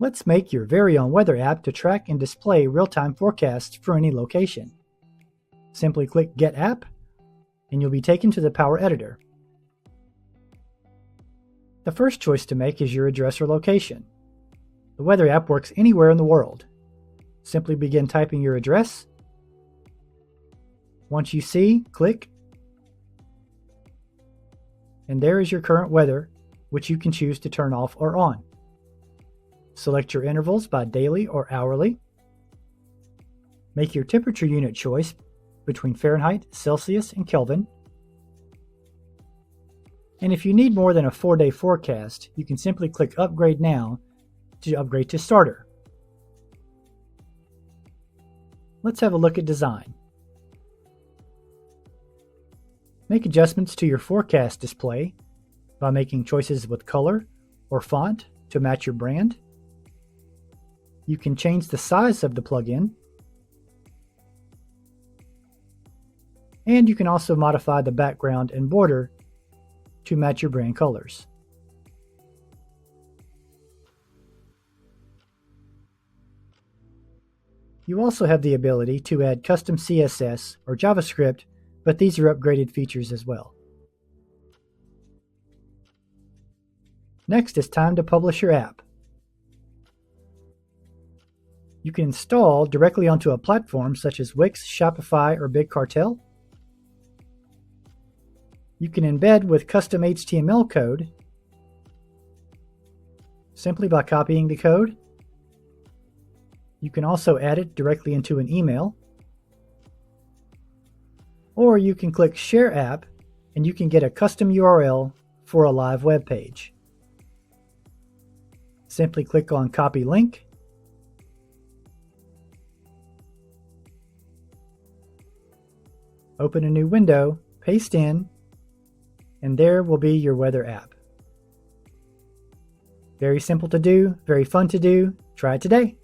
Let's make your very own weather app to track and display real-time forecasts for any location. Simply click Get App, and you'll be taken to the POWR editor. The first choice to make is your address or location. The weather app works anywhere in the world. Simply begin typing your address. Once you see, click, and there is your current weather, which you can choose to turn off or on. Select your intervals by daily or hourly. Make your temperature unit choice between Fahrenheit, Celsius, and Kelvin. And if you need more than a 4-day forecast, you can simply click Upgrade Now to upgrade to Starter. Let's have a look at design. Make adjustments to your forecast display by making choices with color or font to match your brand. You can change the size of the plugin, and you can also modify the background and border to match your brand colors. You also have the ability to add custom CSS or JavaScript, but these are upgraded features as well. Next, it's time to publish your app. You can install directly onto a platform such as Wix, Shopify, or BigCartel. You can embed with custom HTML code simply by copying the code. You can also add it directly into an email. Or you can click Share App and you can get a custom URL for a live web page. Simply click on Copy Link. Open a new window, paste in, and there will be your weather app. Very simple to do, very fun to do. Try it today.